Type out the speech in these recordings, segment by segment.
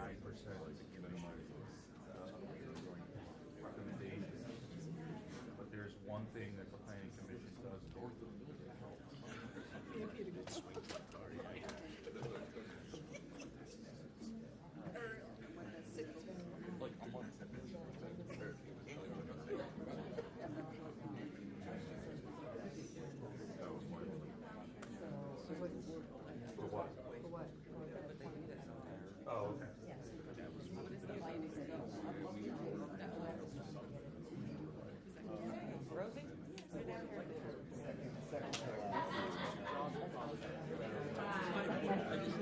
95% is recommendations. But there's one thing that the planning commission does that helps. Like a month. For what? For what? Oh, okay. What is the land Rosie? Sit down here.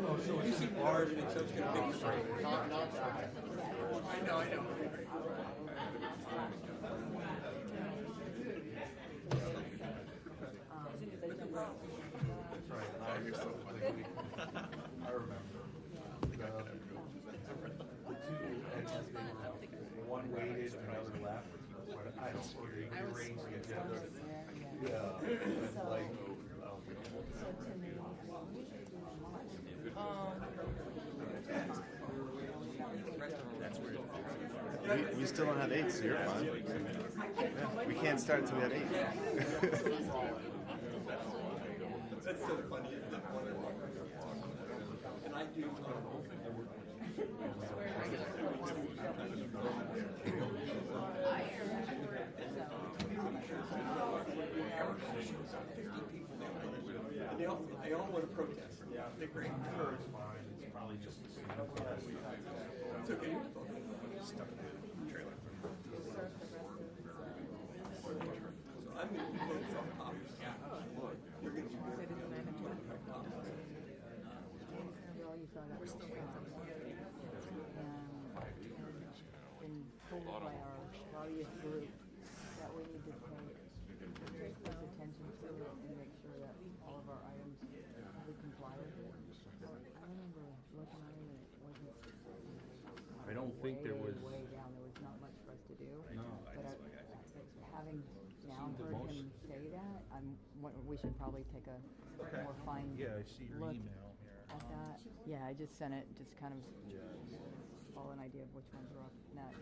Oh, so you seem large and it's just going to be straight. I know, I know. That's right. You're so funny. I remember. The two, one waited and another left. I don't know. You arranged the agenda. Yeah. It's like, That's weird. We still don't have 8, so you're fine. Yeah, we can't start until we have 8. That's so funny. And I do. And they all want to protest. yeah, the great tour is fine. It's probably just the same. It's okay. Stuck in the trailer. So I'm going to be putting some copies. You're going to be We're still been told by our lobbyist group that we need to pay close attention to it and make sure that all of our items we comply with it. I remember looking at it and it wasn't. I don't think there was. Way down. There was not much for us to do. No. But having now heard him say that, we should probably take a more fine Yeah, I see your look email here. at that. Yeah, I just sent it, just kind of all an idea of which ones are up next.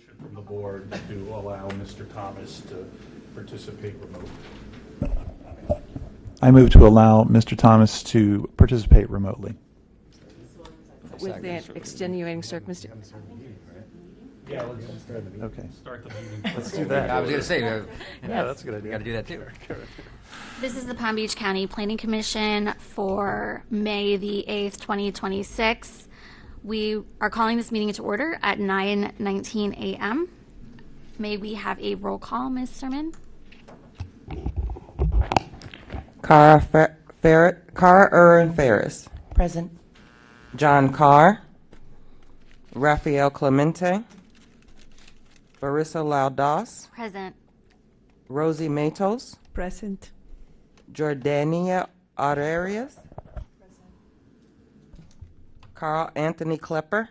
motion from the board to allow Mr. Thomas to participate remotely. I move to allow Mr. Thomas to participate remotely. With the extenuating circumstance. Yeah, let's Okay. start the meeting. Let's do that. I was going to say, Yeah, that's a good we idea. got to do that too. This is the Palm Beach County Planning Commission for May the 8th, 2026. We are calling this meeting to order at 9:19 a.m. May we have a roll call, Ms. Sermon? Cara Aaron Ferris. Present. John Carr. Rafael Clemente. Barissa Laudas. Present. Rosie Matos. Present. Jordania Arias. Carl Anthony Klepper.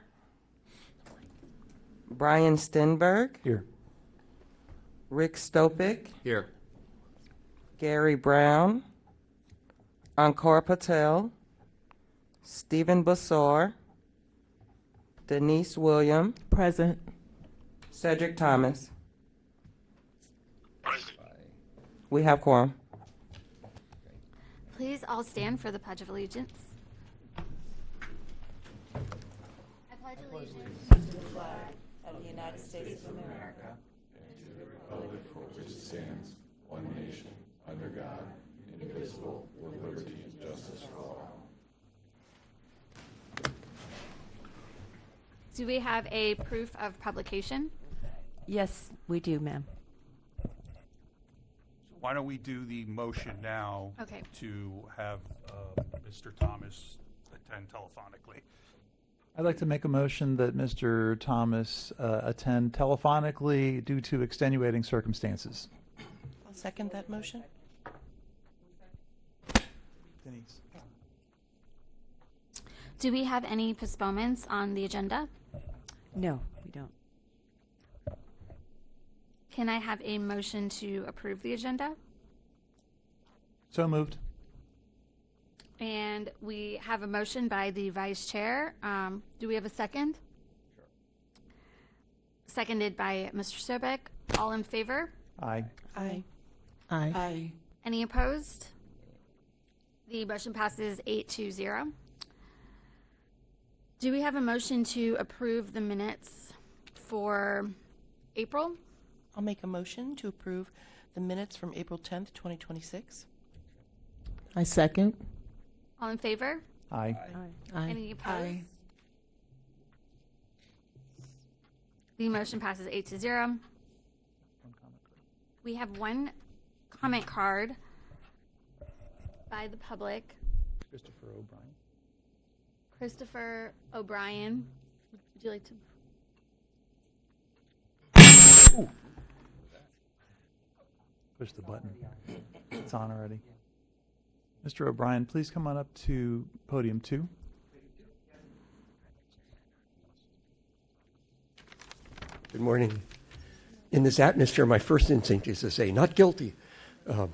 Brian Stenberg. Here. Rick Stopik. Here. Gary Brown. Ankor Patel. Stephen Bassor. Denise William. Present. Cedric Thomas. We have quorum. Please all stand for the Pledge of Allegiance. I pledge allegiance Of the United States of America. Do we have a proof of publication? Yes, we do, ma'am. Why don't we do the motion now Okay. to have Mr. Thomas attend telephonically? I'd like to make a motion that Mr. Thomas attend telephonically due to extenuating circumstances. I'll second that motion. Denise. Do we have any postponements on the agenda? No, we don't. Can I have a motion to approve the agenda? So moved. And we have a motion by the vice chair. Do we have a second? Sure. Seconded by Mr. Sobek. All in favor? Aye. Aye. Aye. Any opposed? The motion passes 8-0. Do we have a motion to approve the minutes for April? I'll make a motion to approve the minutes from April 10th, 2026. I second. All in favor? Aye. Aye. Any opposed? The motion passes 8-0. We have one comment card by the public. Christopher O'Brien. Christopher O'Brien. Would you like to? Push the button. It's on already. Mr. O'Brien, please come on up to podium 2. Good morning. In this atmosphere, my first instinct is to say, not guilty. A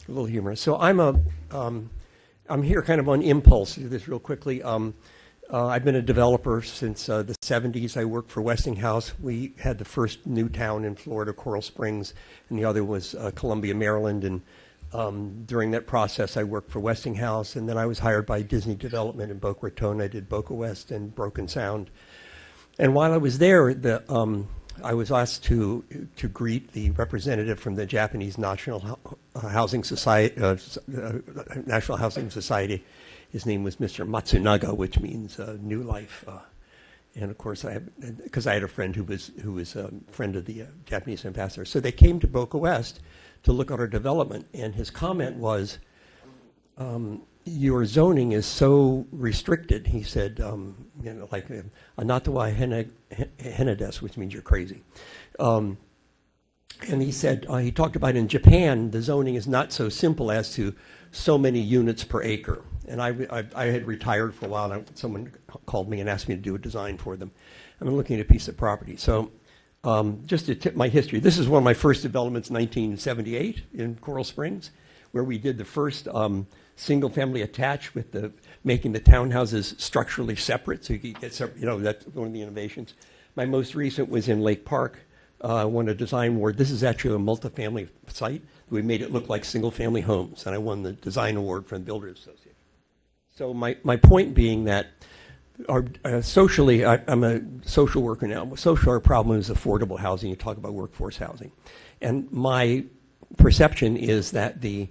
little humorous. So I'm here kind of on impulse to do this real quickly. I've been a developer since the 70s. I worked for Westinghouse. We had the first new town in Florida, Coral Springs, and the other was Columbia, Maryland. And during that process, I worked for Westinghouse, and then I was hired by Disney Development in Boca Raton. I did Boca West and Broken Sound. And while I was there, I was asked to greet the representative from the Japanese National Housing Society. National Housing Society. His name was Mr. Matsunaga, which means new life. And of course, because I had a friend who was a friend of the Japanese ambassador. So they came to Boca West to look at our development, and his comment was, "Your zoning is so restricted." He said, like "Anatawa henedes," which means you're crazy. And he said, he talked about in Japan, the zoning is not so simple as to so many units per acre. And I had retired for a while, and someone called me and asked me to do a design for them. I'm looking at a piece of property. So just to tip my history, this is one of my first developments, 1978 in Coral Springs, where we did the first single-family attached with making the townhouses structurally separate, so you could get separate. That's one of the innovations. My most recent was in Lake Park, I won a design award. This is actually a multifamily site. We made it look like single-family homes, and I won the design award from the Builders Association. So my point being that socially, I'm a social worker now. Social, our problem is affordable housing. You talk about workforce housing. And my perception is that the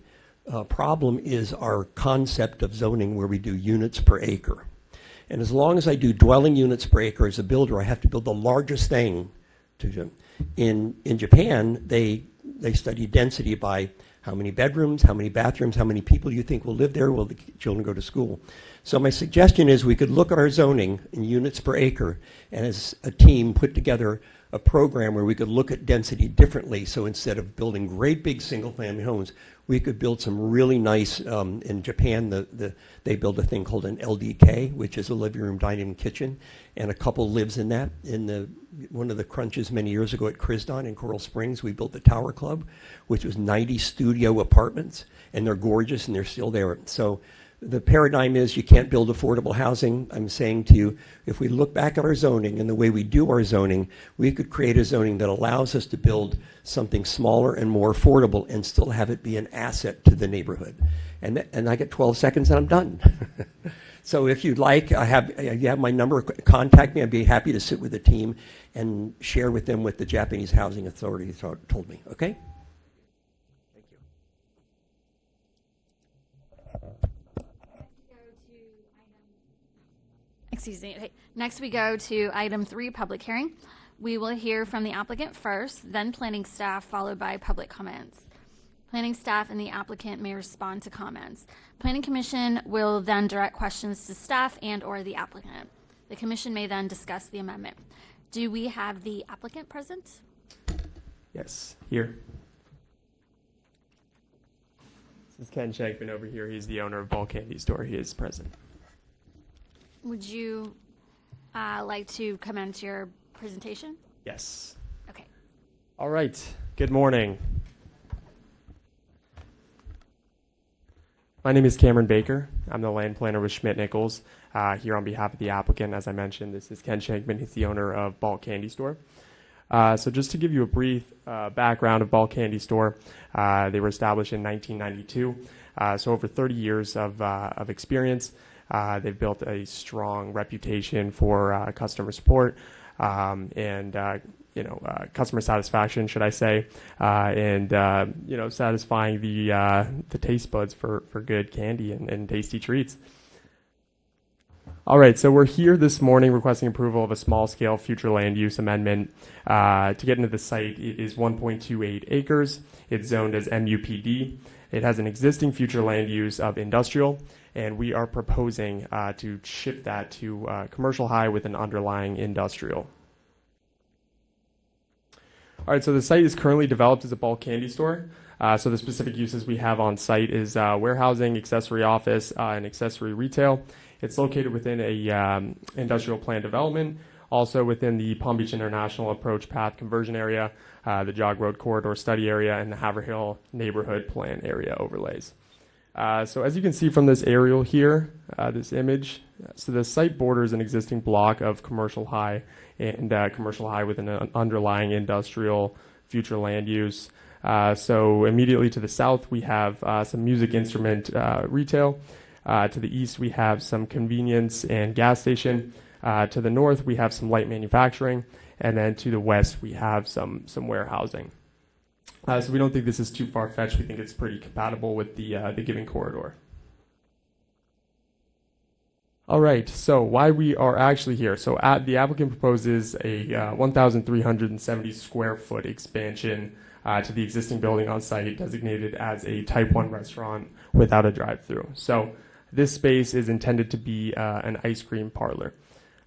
problem is our concept of zoning where we do units per acre. And as long as I do dwelling units per acre as a builder, I have to build the largest thing to do. In Japan, they study density by how many bedrooms, how many bathrooms, how many people you think will live there, will the children go to school. So my suggestion is we could look at our zoning in units per acre and as a team put together a program where we could look at density differently. So instead of building great big single family homes, we could build some really nice, in Japan, they build a thing called an LDK, which is a living room, dining room, kitchen, and a couple lives in that. In one of the crunches many years ago at Crisdon in Coral Springs, we built the Tower Club, which was 90 studio apartments, and they're gorgeous and they're still there. So the paradigm is you can't build affordable housing. I'm saying to you, if we look back at our zoning and the way we do our zoning, we could create a zoning that allows us to build something smaller and more affordable and still have it be an asset to the neighborhood. And I get 12 seconds and I'm done. So if you'd like, you have my number, contact me. I'd be happy to sit with the team and share with them what the Japanese Housing Authority told me, okay? Excuse me. Okay. Next, we go to item 3, public hearing. We will hear from the applicant first, then planning staff, followed by public comments. Planning staff and the applicant may respond to comments. Planning Commission will then direct questions to staff and or the applicant. The Commission may then discuss the amendment. Do we have the applicant present? Yes, here. This is Ken Shankman over here. He's the owner of Ball Candy Store. He is present. Would you like to commence your presentation? Yes. Okay. All right. Good morning. My name is Cameron Baker. I'm the land planner with Schmidt Nichols here on behalf of the applicant. As I mentioned, this is Ken Shankman. He's the owner of Ball Candy Store. So just to give you a brief background of Ball Candy Store, they were established in 1992. So over 30 years of experience. They've built a strong reputation for customer support and customer satisfaction, should I say, and satisfying the taste buds for good candy and tasty treats. All right, so we're here this morning requesting approval of a small-scale future land use amendment. To get into the site, it is 1.28 acres. It's zoned as MUPD. It has an existing future land use of industrial, and we are proposing to shift that to commercial high with an underlying industrial. All right, so the site is currently developed as a bulk candy store. So the specific uses we have on site is warehousing, accessory office, and accessory retail. It's located within a industrial plan development, also within the Palm Beach International Approach Path Conversion Area, the Jog Road Corridor Study Area, and the Haverhill Neighborhood Plan Area overlays. So as you can see from this aerial here, this image, so the site borders an existing block of commercial high and commercial high with an underlying industrial future land use. So immediately to the south, we have some music instrument retail. To the east, we have some convenience and gas station. To the north, we have some light manufacturing. And then to the west, we have some warehousing. So we don't think this is too far-fetched. We think it's pretty compatible with the given corridor. All right, so why we are actually here. So the applicant proposes a 1,370 square foot expansion to the existing building on site designated as a type 1 restaurant without a drive-through. So this space is intended to be an ice cream parlor.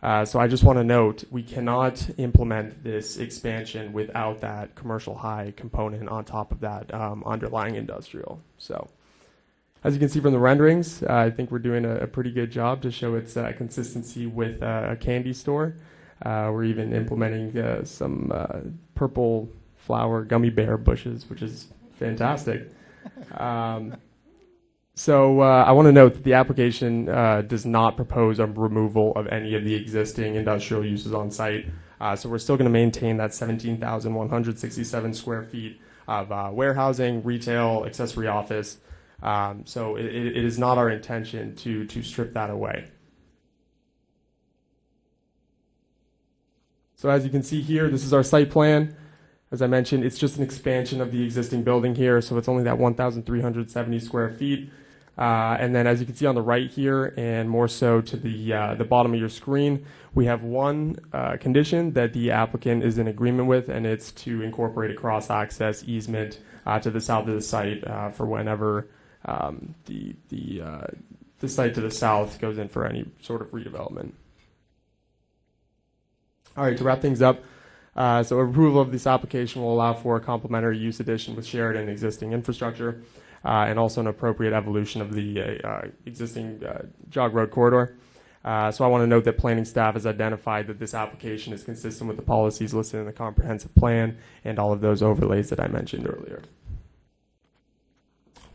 So I just want to note, we cannot implement this expansion without that commercial high component on top of that underlying industrial. So as you can see from the renderings, I think we're doing a pretty good job to show its consistency with a candy store. We're even implementing some purple flower gummy bear bushes, which is fantastic. So I want to note that the application does not propose a removal of any of the existing industrial uses on site. So we're still going to maintain that 17,167 square feet of warehousing, retail, accessory office. So it is not our intention to strip that away. So as you can see here, this is our site plan. As I mentioned, it's just an expansion of the existing building here, so it's only that 1,370 square feet. And then as you can see on the right here, and more so to the bottom of your screen, we have one condition that the applicant is in agreement with, and it's to incorporate a cross-access easement to the south of the site for whenever the site to the south goes in for any sort of redevelopment. All right, to wrap things up, so approval of this application will allow for a complementary use addition with shared and existing infrastructure, and also an appropriate evolution of the existing jog road corridor. So I want to note that planning staff has identified that this application is consistent with the policies listed in the comprehensive plan and all of those overlays that I mentioned earlier.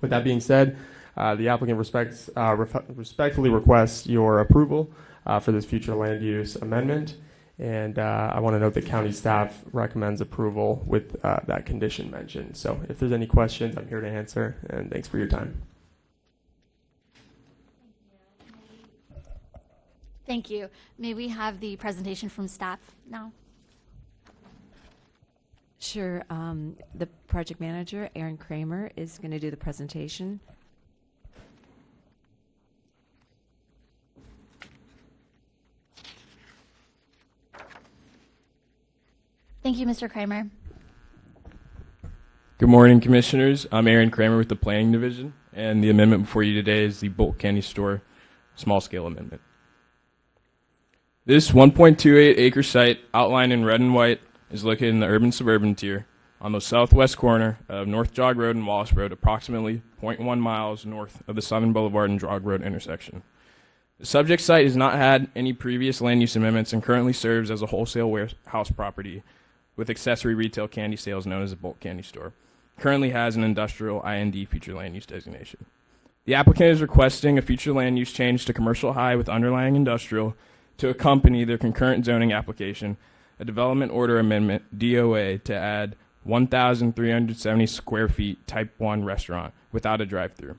With that being said, the applicant respectfully requests your approval for this future land use amendment. And I want to note that county staff recommends approval with that condition mentioned. So if there's any questions, I'm here to answer, and thanks for your time. Thank you. May we have the presentation from staff now? Sure. The project manager, Aaron Kramer, is going to do the presentation. Thank you, Mr. Kramer. Good morning, Commissioners. I'm Aaron Kramer with the Planning Division, and the amendment before you today is the Boldt Candy Store small-scale amendment. This 1.28 acre site, outlined in red and white, is located in the urban-suburban tier on the southwest corner of North Jog Road and Wallace Road, approximately 0.1 miles north of the Southern Boulevard and Jog Road intersection. The subject site has not had any previous land use amendments and currently serves as a wholesale warehouse property with accessory retail candy sales known as a Boldt Candy Store. Currently has an industrial IND future land use designation. The applicant is requesting a future land use change to commercial high with underlying industrial to accompany their concurrent zoning application, a development order amendment, DOA, to add 1,370 square feet type 1 restaurant without a drive-through.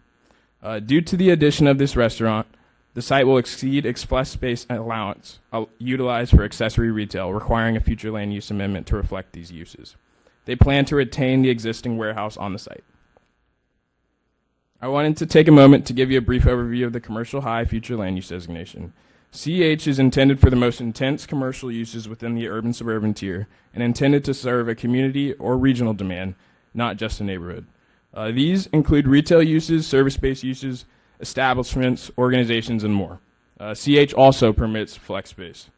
Due to the addition of this restaurant, the site will exceed express space allowance utilized for accessory retail, requiring a future land use amendment to reflect these uses. They plan to retain the existing warehouse on the site. I wanted to take a moment to give you a brief overview of the commercial high future land use designation. CH is intended for the most intense commercial uses within the urban-suburban tier and intended to serve a community or regional demand, not just a neighborhood. These include retail uses, service-based uses, establishments, organizations, and more. CH also permits flex space.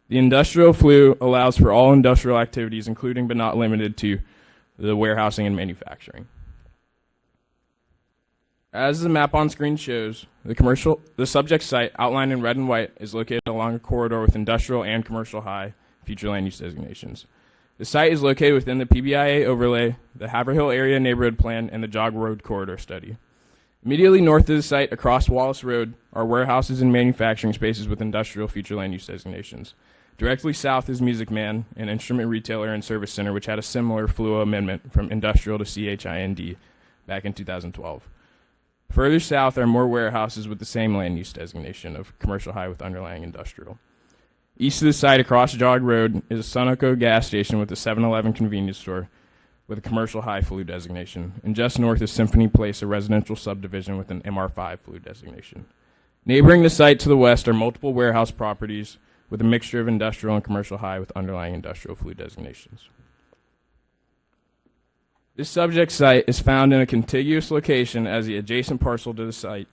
The industrial FLU allows for all industrial activities, including but not limited to the warehousing and manufacturing. As the map on screen shows, the subject site, outlined in red and white, is located along a corridor with industrial and commercial high future land use designations. The site is located within the PBIA overlay, the Haverhill Area Neighborhood Plan, and the Jog Road Corridor Study. Immediately north of the site, across Wallace Road, are warehouses and manufacturing spaces with industrial future land use designations. Directly south is Music Man, an instrument retailer and service center, which had a similar FLUO amendment from industrial to CHIND back in 2012. Further south are more warehouses with the same land use designation of commercial high with underlying industrial. East of the site, across Jog Road, is a Sunoco gas station with a 7-Eleven convenience store with a commercial high FLU designation. And just north is Symphony Place, a residential subdivision with an MR5 FLU designation. Neighboring the site to the west are multiple warehouse properties with a mixture of industrial and commercial high with underlying industrial FLU designations. This subject site is found in a contiguous location as the adjacent parcel to the site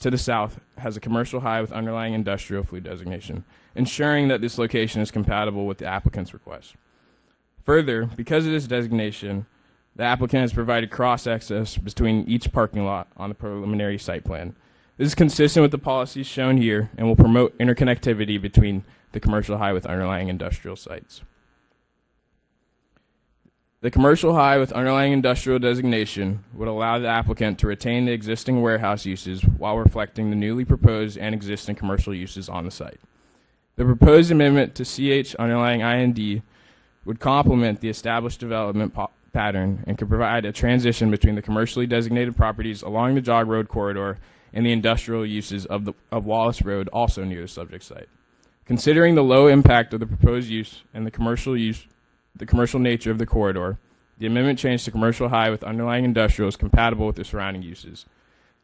to the south has a commercial high with underlying industrial FLU designation, ensuring that this location is compatible with the applicant's request. Further, because of this designation, the applicant has provided cross-access between each parking lot on the preliminary site plan. This is consistent with the policies shown here and will promote interconnectivity between the commercial high with underlying industrial sites. The commercial high with underlying industrial designation would allow the applicant to retain the existing warehouse uses while reflecting the newly proposed and existing commercial uses on the site. The proposed amendment to CH underlying IND would complement the established development pattern and could provide a transition between the commercially designated properties along the Jog Road corridor and the industrial uses of Wallace Road, also near the subject site. Considering the low impact of the proposed use and the commercial nature of the corridor, the amendment changed to commercial high with underlying industrial is compatible with the surrounding uses.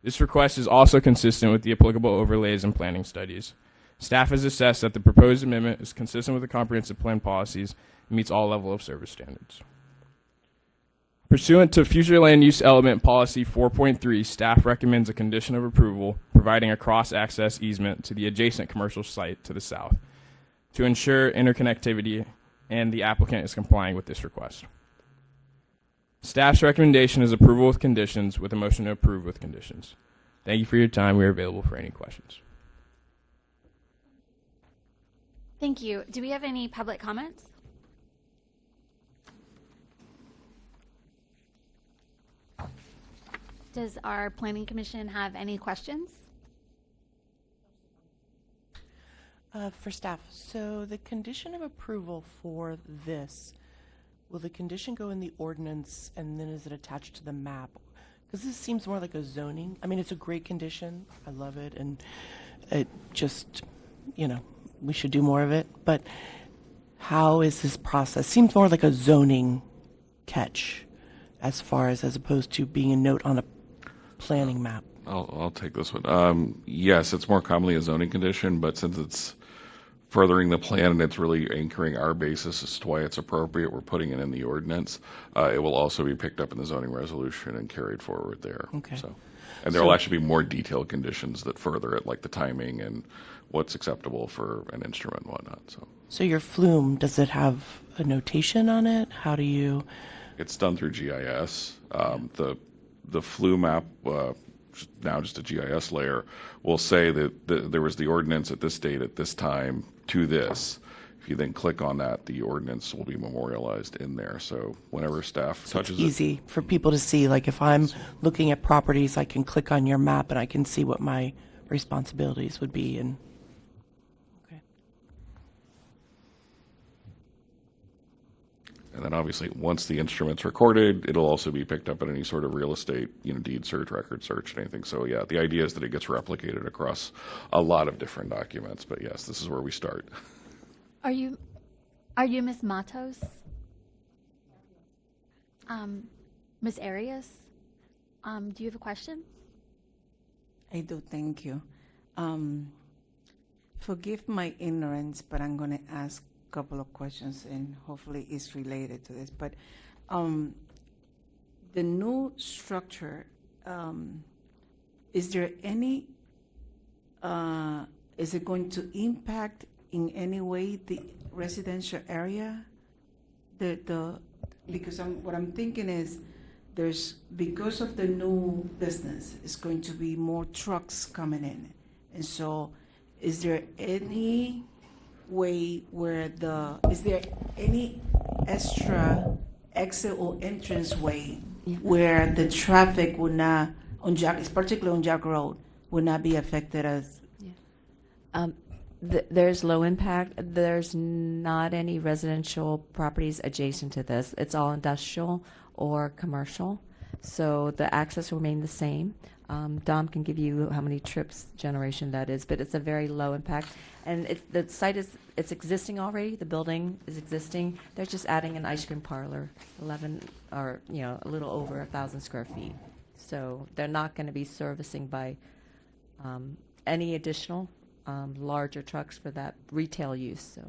This request is also consistent with the applicable overlays and planning studies. Staff has assessed that the proposed amendment is consistent with the comprehensive plan policies and meets all level of service standards. Pursuant to Future Land Use Element Policy 4.3, staff recommends a condition of approval providing a cross-access easement to the adjacent commercial site to the south to ensure interconnectivity, and the applicant is complying with this request. Staff's recommendation is approval with conditions with a motion to approve with conditions. Thank you for your time. We are available for any questions. Thank you. Do we have any public comments? Does our planning commission have any questions? For staff, so the condition of approval for this, will the condition go in the ordinance and then is it attached to the map? Because this seems more like a zoning. I mean, it's a great condition. I love it. And it just, we should do more of it. But how is this process? Seems more like a zoning catch as opposed to being a note on a planning map. I'll take this one. Yes, it's more commonly a zoning condition, but since it's furthering the plan and it's really anchoring our basis as to why it's appropriate, we're putting it in the ordinance. It will also be picked up in the zoning resolution and carried forward there. Okay. And there will actually be more detailed conditions that further it, like the timing and what's acceptable for an instrument and whatnot. So your flume, does it have a notation on it? How do you? It's done through GIS. The flume map, now just a GIS layer, will say that there was the ordinance at this date at this time to this. If you then click on that, the ordinance will be memorialized in there. So whenever staff touches it. It's easy for people to see. Like if I'm looking at properties, I can click on your map and I can see what my responsibilities would be. And And then obviously once the instrument's recorded, it'll also be picked up in any sort of real estate, deed search, record search, anything. So yeah, the idea is that it gets replicated across a lot of different documents. But yes, this is where we start. Are you Ms. Matos? Ms. Arias? Do you have a question? I do, thank you. Forgive my ignorance, but I'm going to ask a couple of questions, and hopefully it's related to this. But the new structure, is there any, is it going to impact in any way the residential area? Because what I'm thinking is, because of the new business, it's going to be more trucks coming in. And so is there any way is there any extra exit or entrance way where the traffic would not, particularly on Jack Road, would not be affected as? There's low impact. There's not any residential properties adjacent to this. It's all industrial or commercial. So the access will remain the same. Dom can give you how many trips generation that is, but it's a very low impact. And the site it's existing already. The building is existing. They're just adding an ice cream parlor, 11 or a little over 1,000 square feet. So they're not going to be servicing by any additional larger trucks for that retail use. So,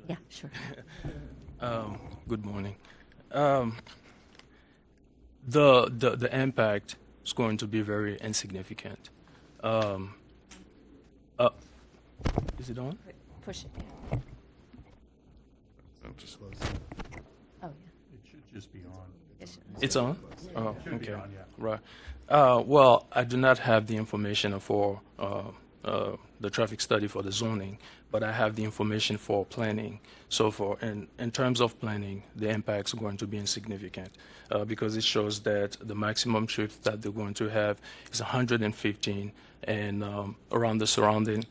yeah, sure. Good morning. The impact is going to be very insignificant. Is it on? Push it. Oh, yeah. It should just be on. It's on? Oh, It should be okay. on, yeah. Right. Well, I do not have the information for the traffic study for the zoning, but I have the information for planning. So in terms of planning, the impacts are going to be insignificant because it shows that the maximum trips that they're going to have is 115, and around the surrounding,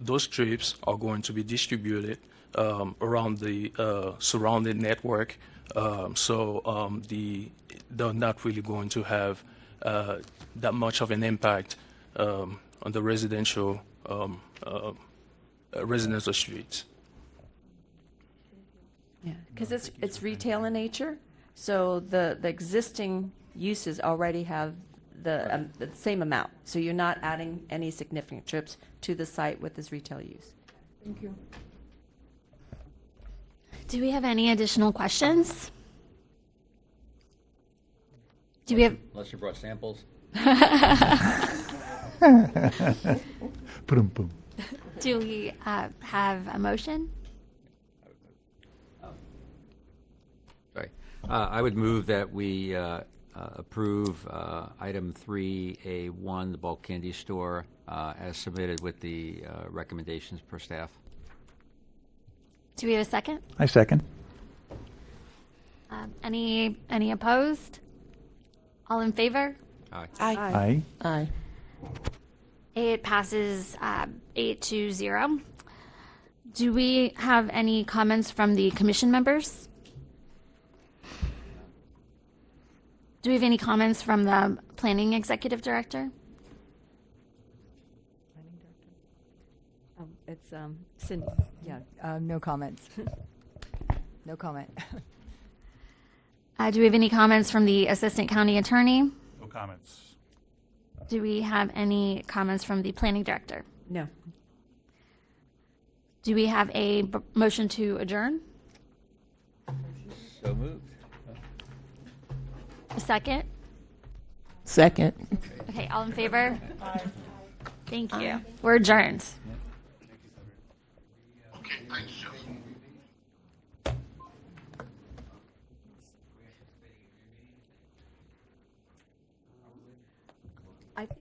those trips are going to be distributed around the surrounding network. They're not really going to have that much of an impact on the residential streets. Yeah, because it's retail in nature, so the existing uses already have the same amount. So you're not adding any significant trips to the site with this retail use. Thank you. Do we have any additional questions? Do we have? Unless you brought samples. Boom. Do we have a motion? Sorry. I would move that we approve item 3A1, the bulk candy store, as submitted with the recommendations per staff. Do we have a second? I second. Any opposed? All in favor? Aye. Aye. Aye. It passes 8-0. Do we have any comments from the commission members? Do we have any comments from the planning executive director? It's Cindy. Yeah, no comments. No comment. Do we have any comments from the assistant county attorney? No comments. Do we have any comments from the planning director? No. Do we have a motion to adjourn? So moved. A second? Second. Okay, all in favor? Thank you. We're adjourned. Okay, thanks, Joe. I think